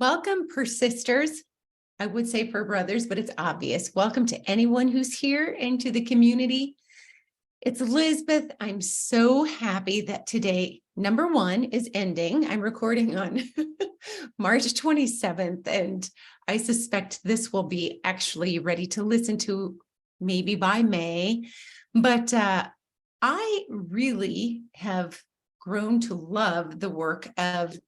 Welcome, persisters. I would say for brothers, but it's obvious. Welcome to anyone who's here and to the community. It's Lizbeth. I'm so happy that today, number one, is ending. I'm recording on March 27th, and I suspect this will be actually ready to listen to maybe by May. But I really have grown to love the work of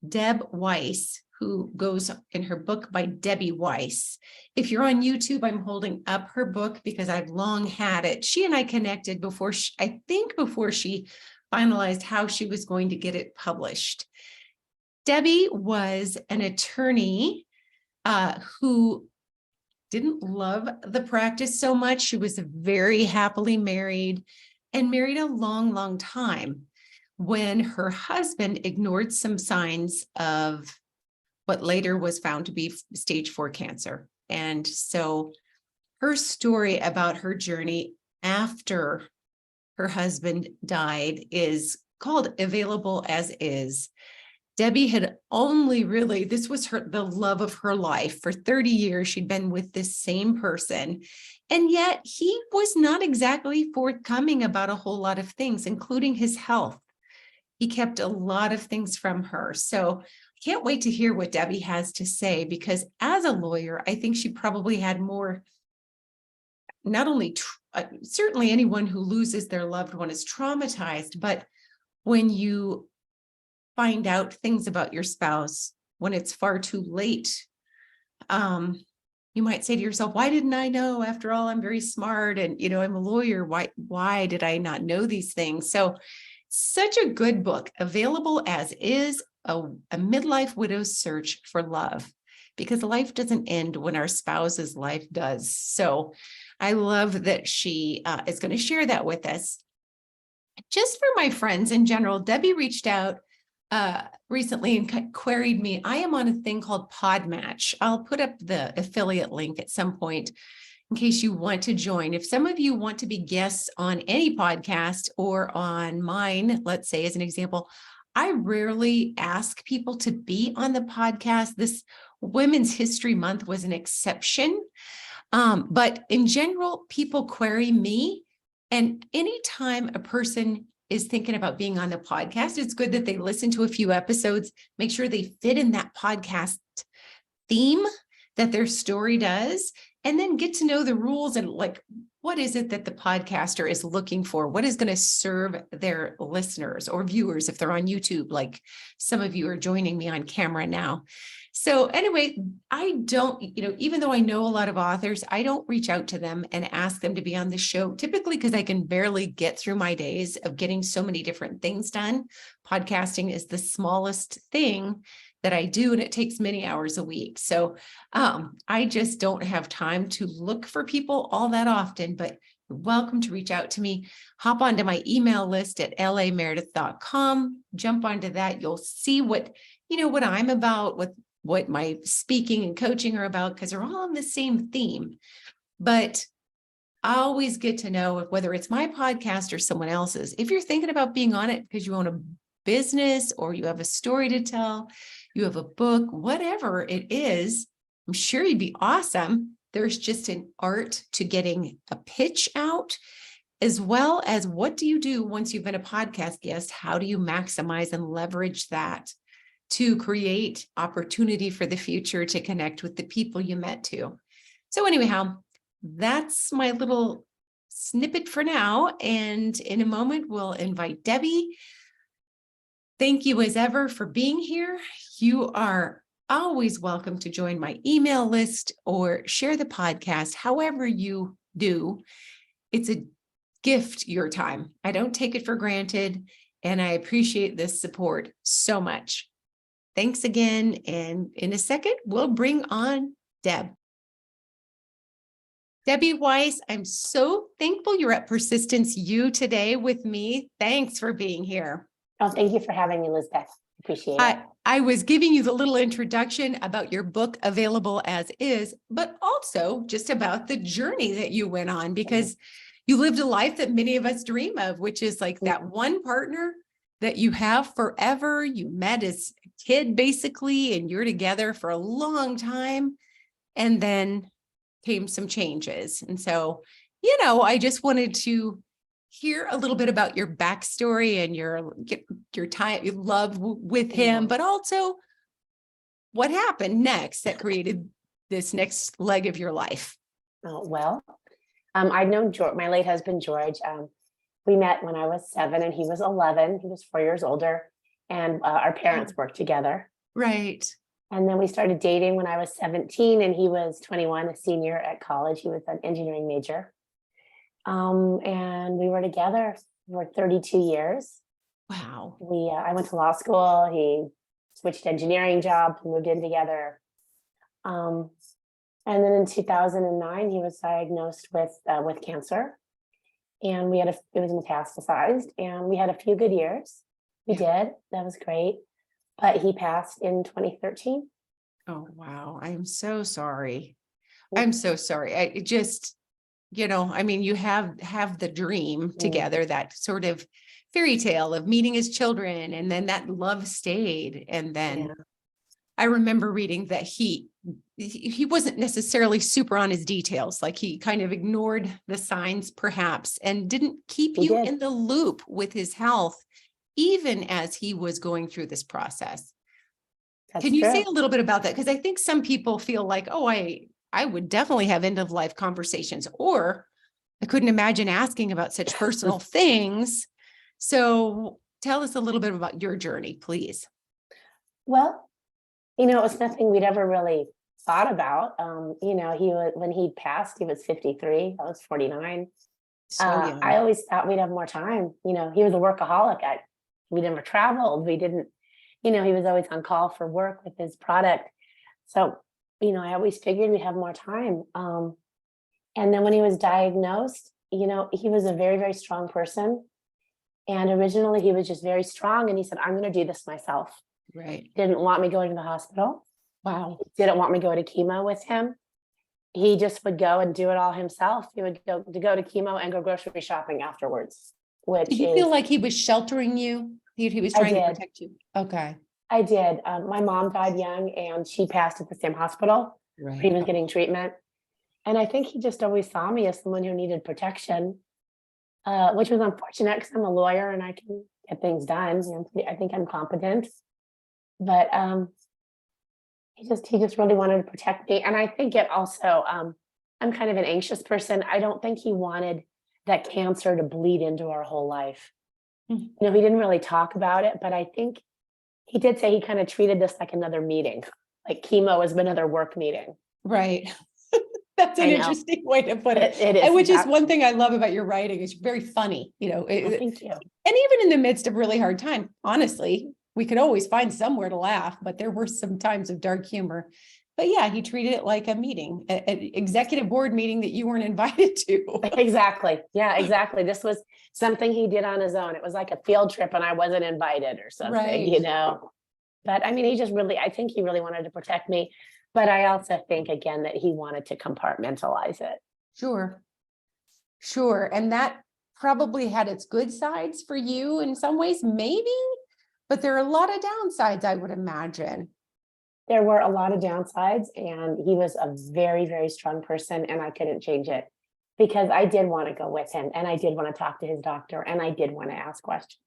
Deb Weiss, who goes in her book by Debbie Weiss. If you're on YouTube, I'm holding up her book because I've long had it. She and I connected before she finalized how she was going to get it published. Debbie was an attorney who didn't love the practice so much. She was very happily married and married a long, long time when her husband ignored some signs of what later was found to be stage 4 cancer. And so her story about her journey after her husband died is called Available as Is. Debbie had only really, this was the love of her life. For 30 years, she'd been with this same person. And yet he was not exactly forthcoming about a whole lot of things, including his health. He kept a lot of things from her. So can't wait to hear what Debbie has to say, because as a lawyer, I think she probably had more, not only, certainly anyone who loses their loved one is traumatized, but when you find out things about your spouse, when it's far too late, you might say to yourself, why didn't I know? After all, I'm very smart and, I'm a lawyer. Why did I not know these things? So such a good book, Available as Is, a midlife widow's search for love, because life doesn't end when our spouse's life does. So I love that she is going to share that with us. Just for my friends in general, Debbie reached out recently and queried me. I am on a thing called Podmatch. I'll put up the affiliate link at some point in case you want to join. If some of you want to be guests on any podcast or on mine, let's say as an example, I rarely ask people to be on the podcast. This Women's History Month was an exception. But in general, people query me. And anytime a person is thinking about being on the podcast, it's good that they listen to a few episodes, make sure they fit in that podcast theme that their story does, and then get to know the rules and what is it that the podcaster is looking for? What is going to serve their listeners or viewers if they're on YouTube, like some of you are joining me on camera now. So anyway, I don't, even though I know a lot of authors, I don't reach out to them and ask them to be on the show, typically because I can barely get through my days of getting so many different things done. Podcasting is the smallest thing that I do, and it takes many hours a week. So I just don't have time to look for people all that often, but you're welcome to reach out to me. Hop onto my email list at lameredith.com. Jump onto that. You'll see what I'm about, what my speaking and coaching are about, because they're all on the same theme. But I always get to know whether it's my podcast or someone else's. If you're thinking about being on it because you own a business or you have a story to tell, you have a book, whatever it is, I'm sure you'd be awesome. There's just an art to getting a pitch out, as well as what do you do once you've been a podcast guest? How do you maximize and leverage that to create opportunity for the future to connect with the people you met too? So anyhow, that's my little snippet for now. And in a moment, we'll invite Debbie. Thank you as ever for being here. You are always welcome to join my email list or share the podcast, however you do. It's a gift, your time. I don't take it for granted, and I appreciate this support so much. Thanks again. And in a second, we'll bring on Deb. Debbie Weiss, I'm so thankful you're at Persistence U today with me. Thanks for being here. Oh, thank you for having me, Lizbeth. Appreciate it. I was giving you the little introduction about your book, Available as Is, but also just about the journey that you went on, because you lived a life that many of us dream of, which is like that one partner that you have forever. You met as a kid, basically, and you're together for a long time. And then came some changes. And so, I just wanted to hear a little bit about your backstory and your time, your love with him, but also what happened next that created this next leg of your life. Oh, well, I'd known George, my late husband, George. We met when I was 7 and he was 11. He was 4 years older, and our parents worked together. Right. And then we started dating when I was 17 and he was 21, a senior at college. He was an engineering major. And we were together for 32 years. Wow. I went to law school. He switched engineering jobs, moved in together. And then in 2009, he was diagnosed with cancer, and it was metastasized, and we had a few good years. We did. That was great. But he passed in 2013. Oh, wow. I'm so sorry. I'm so sorry. I just, you have the dream together, that sort of fairy tale of meeting his children, and then that love stayed. And then I remember reading that he wasn't necessarily super on his details. Like, he kind of ignored the signs perhaps, and didn't keep you in the loop with his health, even as he was going through this process. Can you say a little bit about that? Because I think some people feel like, oh, I would definitely have end of life conversations, or I couldn't imagine asking about such personal things. So tell us a little bit about your journey, please. Well, it was nothing we'd ever really thought about. When he passed, he was 53. I was 49. So young. I always thought we'd have more time. He was a workaholic. We never traveled. We didn't, he was always on call for work with his product. So, I always figured we'd have more time. And then when he was diagnosed, he was a very, very strong person. And originally he was just very strong. And he said, I'm going to do this myself. Right. Didn't want me going to the hospital. Wow. Didn't want me to go to chemo with him. He just would go and do it all himself. He would go to chemo and go grocery shopping afterwards. Did you feel like he was sheltering you? He was trying to protect you. Okay. I did. My mom died young, and she passed at the same hospital. Right. He was getting treatment. And I think he just always saw me as someone who needed protection, which was unfortunate because I'm a lawyer and I can get things done. I think I'm competent. But he just really wanted to protect me. And I think it also, I'm kind of an anxious person. I don't think he wanted that cancer to bleed into our whole life. We didn't really talk about it, but I think he did say he kind of treated this like another meeting, like chemo was another work meeting. Right. That's an interesting way to put it. It is. Which is one thing I love about your writing, is very funny, Thank you. And even in the midst of really hard time, honestly, we could always find somewhere to laugh, but there were some times of dark humor. But yeah, he treated it like a meeting, an executive board meeting that you weren't invited to. Exactly. Yeah, exactly. This was something he did on his own. It was like a field trip and I wasn't invited or something, Right. But I mean, I think he really wanted to protect me. But I also think, again, that he wanted to compartmentalize it. Sure. And that probably had its good sides for you in some ways, maybe, but there are a lot of downsides, I would imagine. There were a lot of downsides, and he was a very, very strong person, and I couldn't change it because I did want to go with him, and I did want to talk to his doctor, and I did want to ask questions,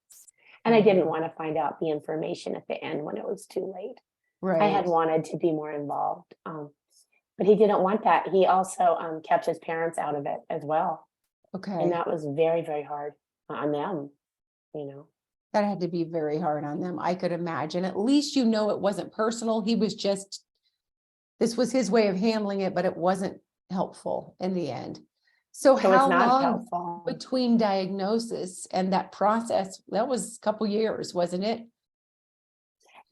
and I didn't want to find out the information at the end when it was too late. Right. I had wanted to be more involved, but he didn't want that. He also kept his parents out of it as well. Okay. And that was very, very hard on them, That had to be very hard on them. I could imagine. At least, it wasn't personal. This was his way of handling it, but it wasn't helpful in the end. So how long between diagnosis and that process? That was a couple years, wasn't it?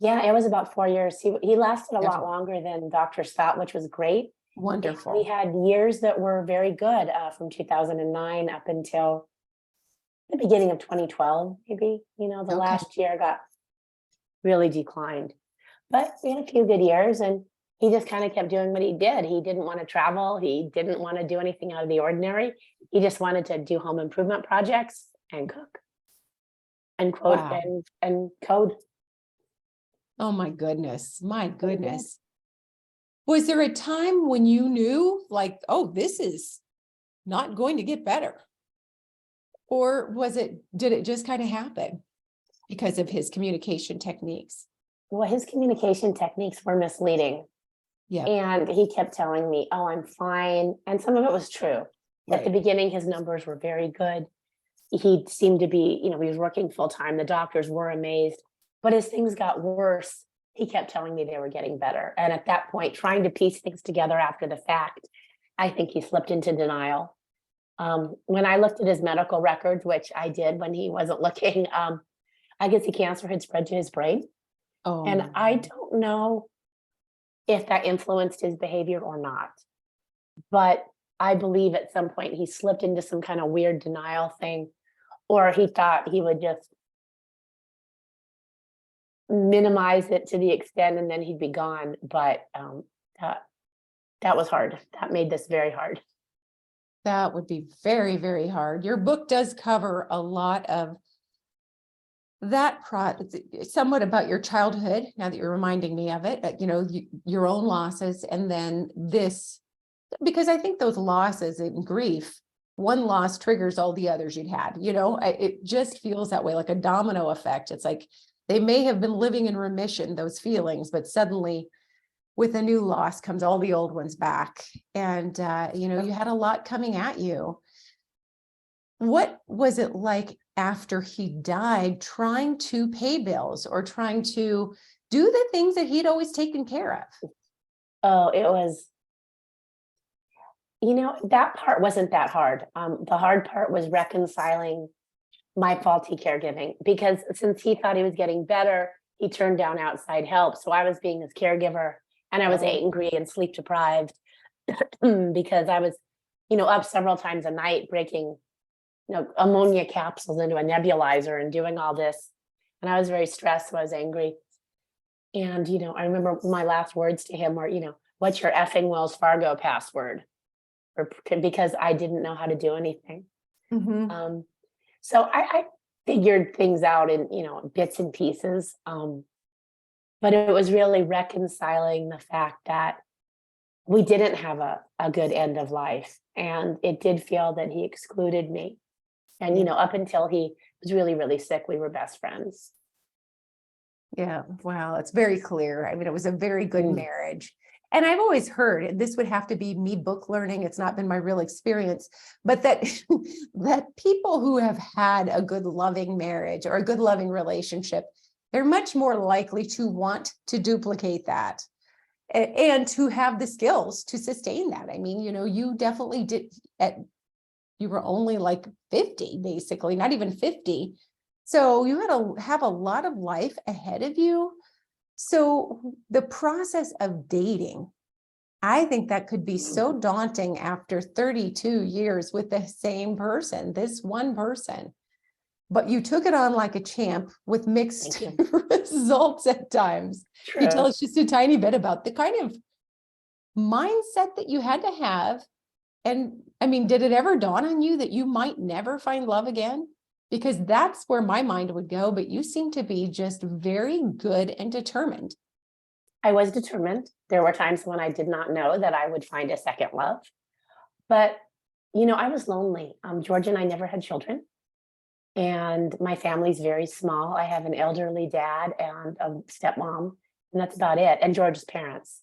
Yeah, it was about 4 years. He lasted a lot longer than doctors thought, which was great. Wonderful. We had years that were very good from 2009 up until the beginning of 2012, maybe. The last year got really declined. But we had a few good years, and he just kind of kept doing what he did. He didn't want to travel. He didn't want to do anything out of the ordinary. He just wanted to do home improvement projects and cook. and quote Wow. and code. Oh my goodness. My goodness. Was there a time when you knew like, oh, this is not going to get better? Or did it just kind of happen because of his communication techniques? Well, his communication techniques were misleading. Yeah. And he kept telling me, oh, I'm fine. And some of it was true. At the Right. beginning, his numbers were very good. He seemed to be, he was working full time. The doctors were amazed. But as things got worse, he kept telling me they were getting better. And at that point, trying to piece things together after the fact, I think he slipped into denial. When I looked at his medical records, which I did when he wasn't looking, I guess the cancer had spread to his brain. Oh, And I no. don't know if that influenced his behavior or not. But I believe at some point he slipped into some kind of weird denial thing, or he thought he would just minimize it to the extent and then he'd be gone. But that was hard. That made this very hard. That would be very, very hard. Your book does cover a lot of that somewhat about your childhood, now that you're reminding me of it, your own losses, and then this, because I think those losses and grief, one loss triggers all the others you'd had, it just feels that way, like a domino effect. It's like they may have been living in remission, those feelings, but suddenly with a new loss comes all the old ones back. And, you had a lot coming at you. What was it like after he died, trying to pay bills or trying to do the things that he'd always taken care of? Oh, it was, that part wasn't that hard. The hard part was reconciling my faulty caregiving, because since he thought he was getting better, he turned down outside help. So I was being his caregiver, and I was Oh. angry and sleep deprived because I was, up several times a night breaking, ammonia capsules into a nebulizer and doing all this. And I was very stressed, so I was angry. And, I remember my last words to him were, what's your effing Wells Fargo password? Because I didn't know how to do anything. Mhm. So I figured things out in, bits and pieces. But it was really reconciling the fact that we didn't have a good end of life. And it did feel that he excluded me. And, up until he was really, really sick, we were best friends. Yeah. Wow. It's very clear. I mean, it was a very good Mm. marriage. And I've always heard, and this would have to be me book learning, it's not been my real experience, but that that people who have had a good loving marriage or a good loving relationship, they're much more likely to want to duplicate that and to have the skills to sustain that. I mean, you definitely did you were only like 50, basically, not even 50. So you had to have a lot of life ahead of you. So the process of dating, I think that could be so daunting after 32 years with the same person, this one person. But you took it on like a champ with mixed results at times. True. Can you tell us just a tiny bit about the kind of mindset that you had to have? And I mean, did it ever dawn on you that you might never find love again? Because that's where my mind would go, but you seem to be just very good and determined. I was determined. There were times when I did not know that I would find a second love. But, I was lonely. George and I never had children. And my family's very small. I have an elderly dad and a stepmom, and that's about it. And George's parents,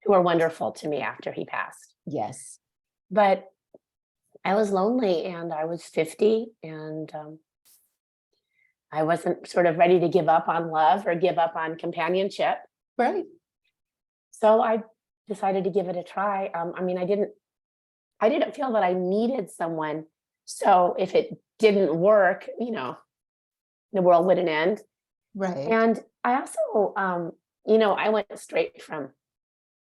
who are wonderful to me after he passed. Yes. But I was lonely, and I was 50, and I wasn't sort of ready to give up on love or give up on companionship. Right. So I decided to give it a try. I mean, I didn't feel that I needed someone. So if it didn't work, the world wouldn't end. Right. And I also, I went straight from,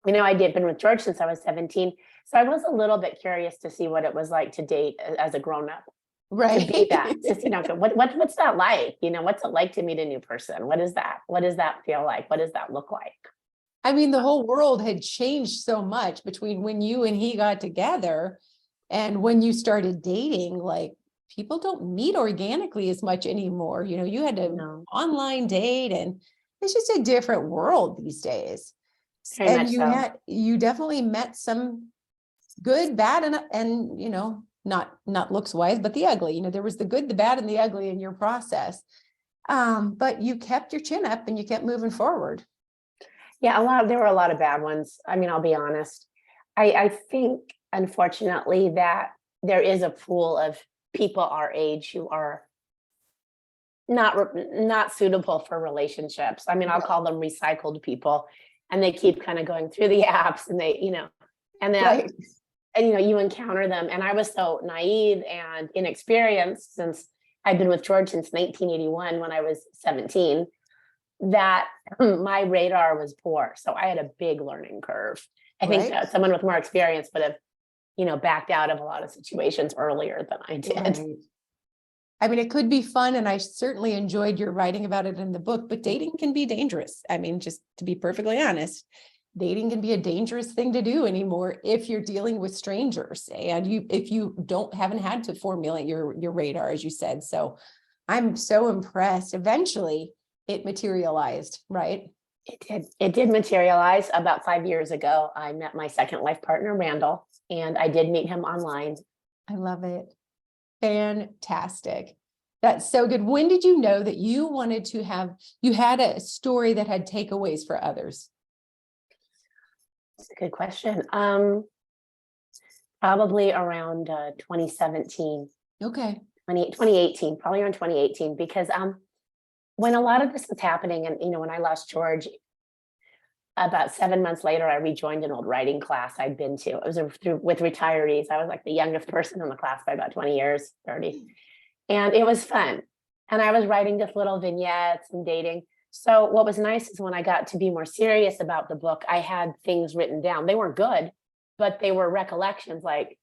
I did been with George since I was 17. So I was a little bit curious to see what it was like to date as a grown up. Right. To be that, just, what's that like? What's it like to meet a new person? What is that? What does that feel like? What does that look like? I mean, the whole world had changed so much between when you and he got together and when you started dating. Like, people don't meet organically as much anymore. You know, you had to No, online date, and it's just a different world these days. very And much so. you definitely met some good, bad, and you know, not looks wise, but the ugly. You know, there was the good, the bad, and the ugly in your process. But you kept your chin up and you kept moving forward. Yeah, there were a lot of bad ones. I mean, I'll be honest. I think, unfortunately, that there is a pool of people our age who are not suitable for relationships. I mean, I'll Right. call them recycled people, and they keep kind of going through the apps, and and that, Right. and you encounter them. And I was so naive and inexperienced, since I've been with George since 1981 when I was 17, that my radar was poor. So I had a big learning curve. I think Right. that someone with more experience would have, backed out of a lot of situations earlier than I did. Right. I mean, it could be fun, and I certainly enjoyed your writing about it in the book, but dating can be dangerous. I mean, just to be perfectly honest, dating can be a dangerous thing to do anymore if you're dealing with strangers, and if you haven't had to formulate your radar, as you said. So I'm so impressed. Eventually it materialized, right? It did materialize. About 5 years ago, I met my second life partner, Randall, and I did meet him online. I love it. Fantastic. That's so good. When did you know that you had a story that had takeaways for others? That's a good question. Probably around 2017, Okay. 2018, probably around 2018, because when a lot of this was happening, and when I lost George, about 7 months later, I rejoined an old writing class I'd been to. It was with retirees. I was like the youngest person in the class by about 20 years, 30. And it was fun. And I was writing just little vignettes and dating. So what was nice is when I got to be more serious about the book, I had things written down. They weren't good, but they were recollections. Like,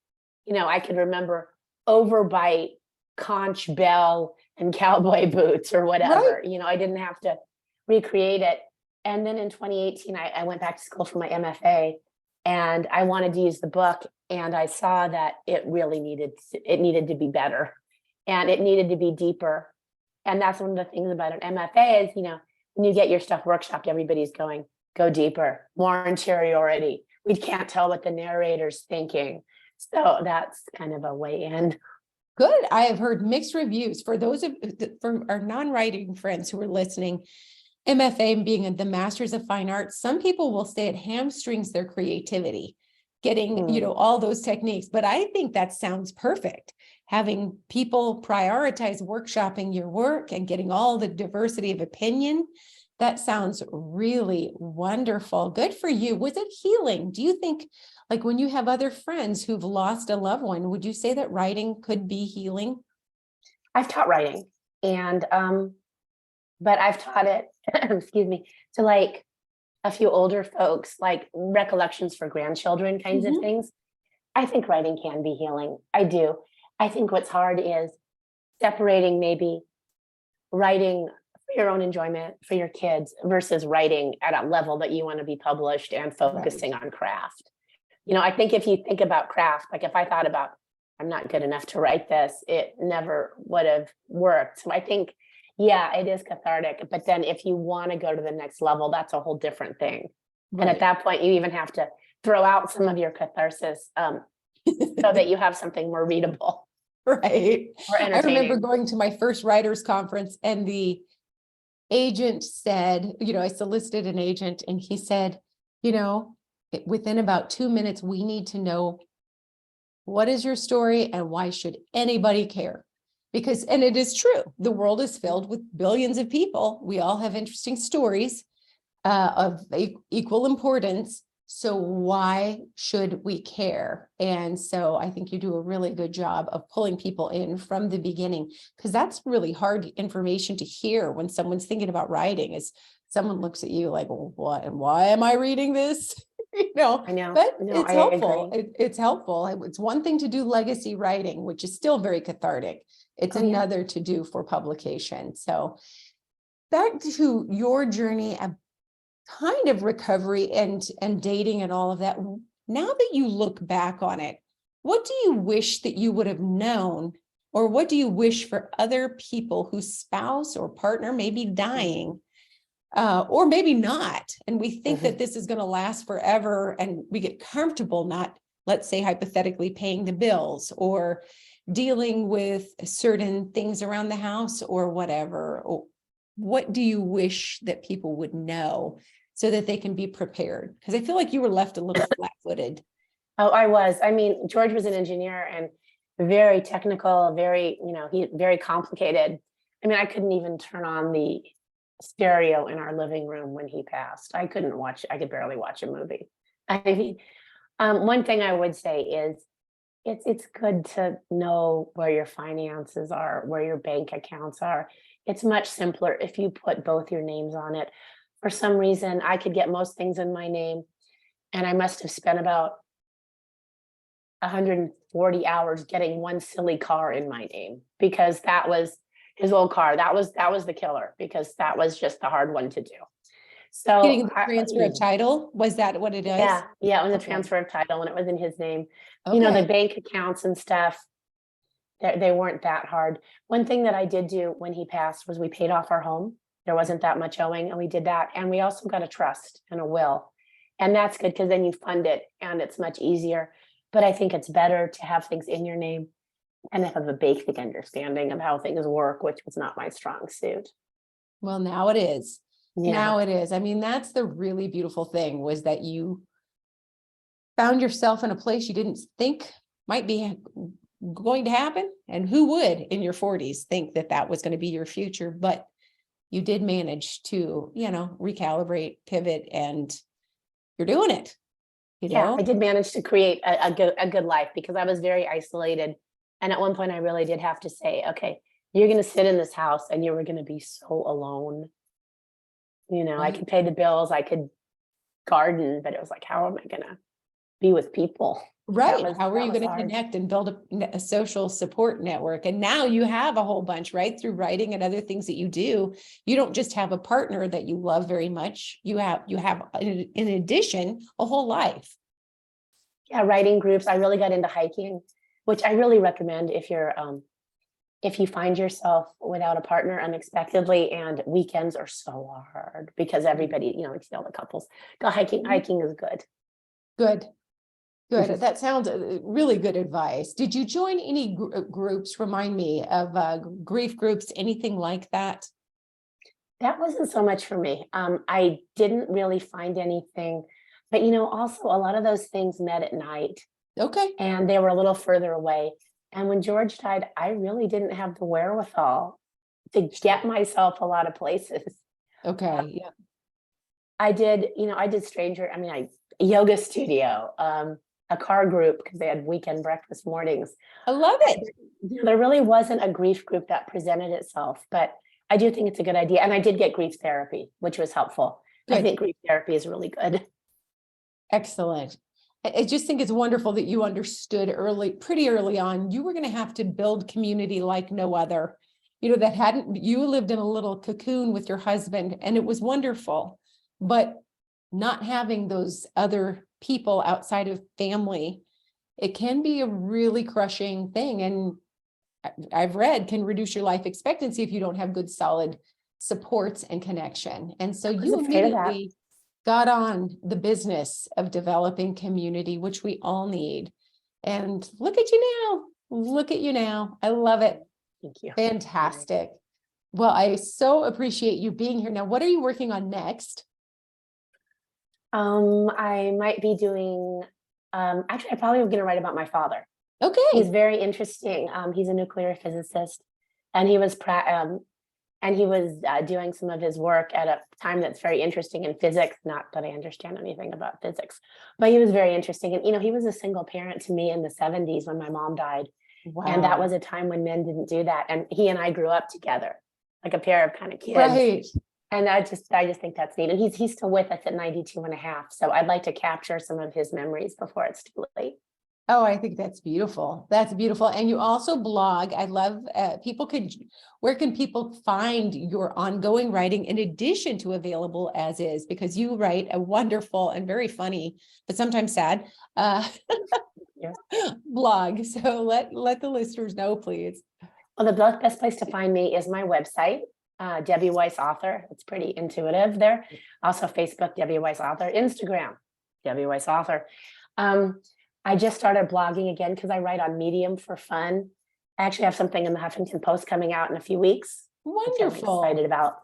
I could remember overbite, conch bell, and cowboy boots or Right. whatever. I didn't have to recreate it. And then in 2018, I went back to school for my MFA, and I wanted to use the book, and I saw that it really needed to be better, and it needed to be deeper. And that's one of the things about an MFA is, when you get your stuff workshopped, everybody's going, go deeper, more interiority. We can't tell what the narrator's thinking. So that's kind of a way in. Good. I have heard mixed reviews for for our non-writing friends who are listening. MFA being the Masters of Fine Arts, some people will say it hamstrings their creativity, getting, all those techniques. But I think that sounds perfect. Having people prioritize workshopping your work and getting all the diversity of opinion, that sounds really wonderful. Good for you. Was it healing? Do you think, like when you have other friends who've lost a loved one, would you say that writing could be healing? I've taught writing, and but I've taught it, excuse me, to like a few older folks, like recollections for grandchildren kinds of Mhm. things. I think writing can be healing. I do. I think what's hard is separating maybe writing for your own enjoyment for your kids versus writing at a level that you want to be published and Right. focusing on craft. I think if you think about craft, like if I thought about, I'm not good enough to write this, it never would have worked. So I think, yeah, it is cathartic. But then if you want to go to the next level, that's a whole different thing. And at Right. that point, you even have to throw out some of your catharsis so that you have something more readable Right. or I remember entertaining. going to my first writers conference, and the agent said, I solicited an agent, and he said, within about 2 minutes, we need to know, what is your story and why should anybody care? Because, and it is true, the world is filled with billions of people. We all have interesting stories of equal importance. So why should we care? And so I think you do a really good job of pulling people in from the beginning, because that's really hard information to hear when someone's thinking about writing, is someone looks at you like, well, what, and why am I reading this? I know. But No, it's I helpful. agree. It's helpful. It's one thing to do legacy writing, which is still very cathartic. It's Oh, yeah. another to do for publication. So back to your journey of kind of recovery and dating and all of that. Now that you look back on it, what do you wish that you would have known Or what do you wish for other people whose spouse or partner may be dying? Or maybe not. And we think that this is going to last forever, and we get comfortable not, let's say, hypothetically paying the bills or dealing with certain things around the house or whatever. Or what do you wish that people would know so that they can be prepared? Because I feel like you were left a little flat-footed. Oh, I was. I mean, George was an engineer and very technical, very, he very complicated. I mean, I couldn't even turn on the stereo in our living room when he passed. I could barely watch a movie. I mean, one thing I would say is it's good to know where your finances are, where your bank accounts are. It's much simpler if you put both your names on it. For some reason, I could get most things in my name, and I must have spent about 140 hours getting one silly car in my name, because that was his old car. That was the killer, because that was just the hard one to do. So Getting the transfer of title, was that what it is? Yeah, it was a Okay. transfer of title when it was in his name. Okay. The bank accounts and stuff, they weren't that hard. One thing that I did do when he passed was we paid off our home. There wasn't that much owing, and we did that. And we also got a trust and a will. And that's good, because then you fund it and it's much easier. But I think it's better to have things in your name and have a basic understanding of how things work, which was not my strong suit. Well, now it is. Yeah. Now it is. I mean, that's the really beautiful thing, was that you found yourself in a place you didn't think might be going to happen. And who would in your 40s think that that was going to be your future? But you did manage to, recalibrate, pivot, and you're doing it. Yeah, I did manage to create a good life, because I was very isolated. And at one point I really did have to say, okay, you're going to sit in this house and you were going to be so alone. I could pay the bills, I could garden, but it was like, how am I going to be with people? Right. How are you going to connect and build a social support network? And now you have a whole bunch, right? Through writing and other things that you do. You don't just have a partner that you love very much. You have, in addition, a whole life. Yeah, writing groups. I really got into hiking, which I really recommend if you find yourself without a partner unexpectedly, and weekends are so hard because everybody, all the couples go hiking. Hiking is good. Good. That sounds really good advice. Did you join any groups? Remind me of grief groups, anything like that? That wasn't so much for me. I didn't really find anything, but also a lot of those things met at night. Okay. And they were a little further away. And when George died, I really didn't have the wherewithal to get myself a lot of places. Okay. Yeah. I did a yoga studio, a car group, because they had weekend breakfast mornings. I love it. There really wasn't a grief group that presented itself, but I do think it's a good idea. And I did get grief therapy, which was helpful. Good. I think grief therapy is really good. Excellent. I just think it's wonderful that you understood pretty early on, you were going to have to build community like no other, you lived in a little cocoon with your husband, and it was wonderful, but not having those other people outside of family, it can be a really crushing thing. And I've read can reduce your life expectancy if you don't have good, solid supports and connection. And so you immediately got on the business of developing community, which we all need. And look at you now. I love it. Thank you. Fantastic. Well, I so appreciate you being here. Now, what are you working on next? I might be doing, actually, I probably am going to write about my father. Okay. He's very interesting. He's a nuclear physicist, and he was doing some of his work at a time that's very interesting in physics. Not that I understand anything about physics, but he was very interesting. And, he was a single parent to me in the 70s when my mom died. Wow. And that was a time when men didn't do that. And he and I grew up together, like a pair of kind of kids. Right. And I just think that's neat. And he's still with us at 92 and a half. So I'd like to capture some of his memories before it's too late. Oh, I think that's beautiful. That's beautiful. And you also blog. I love where can people find your ongoing writing in addition to available as is? Because you write a wonderful and very funny, but sometimes sad, blog. So let the listeners know, please. Well, the best place to find me is my website, Debbie Weiss Author. It's pretty intuitive there. Also Facebook, Debbie Weiss Author. Instagram, Debbie Weiss Author. I just started blogging again because I write on Medium for fun. I actually have something in the Huffington Post coming out in a few weeks. Which I'm Wonderful. excited about.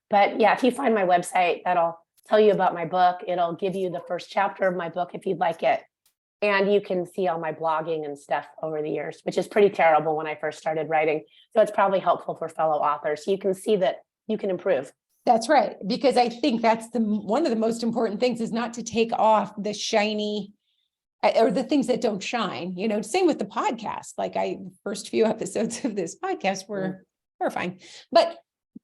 But yeah, if you find my website, that'll tell you about my book. It'll give you the first chapter of my book if you'd like it. And you can see all my blogging and stuff over the years, which is pretty terrible when I first started writing. So it's probably helpful for fellow authors. You can see that you can improve. That's right. Because I think that's one of the most important things is not to take off the shiny or the things that don't shine, same with the podcast. Like first few episodes of this podcast were horrifying, but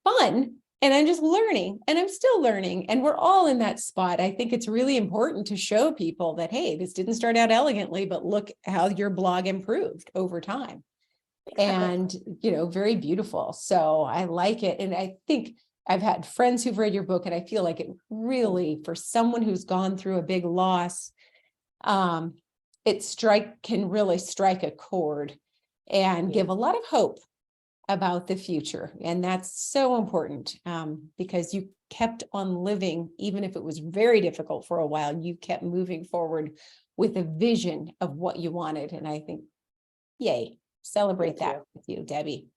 fun. And I'm just learning and I'm still learning. And we're all in that spot. I think it's really important to show people that, hey, this didn't start out elegantly, but look how your blog improved over time. And, very beautiful. So I like it. And I think I've had friends who've read your book and I feel like it really, for someone who's gone through a big loss, can really strike a chord and give a lot of hope about the future. And that's so important because you kept on living, even if it was very difficult for a while, you kept moving forward with a vision of what you wanted. And I think, yay, celebrate that with you, Debbie.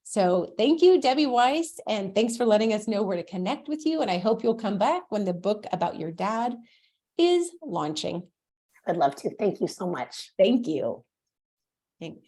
So thank you, Debbie Weiss. And thanks for letting us know where to connect with you. And I hope you'll come back when the book about your dad is launching. I'd love to. Thank you so much. Thank you. Thank you.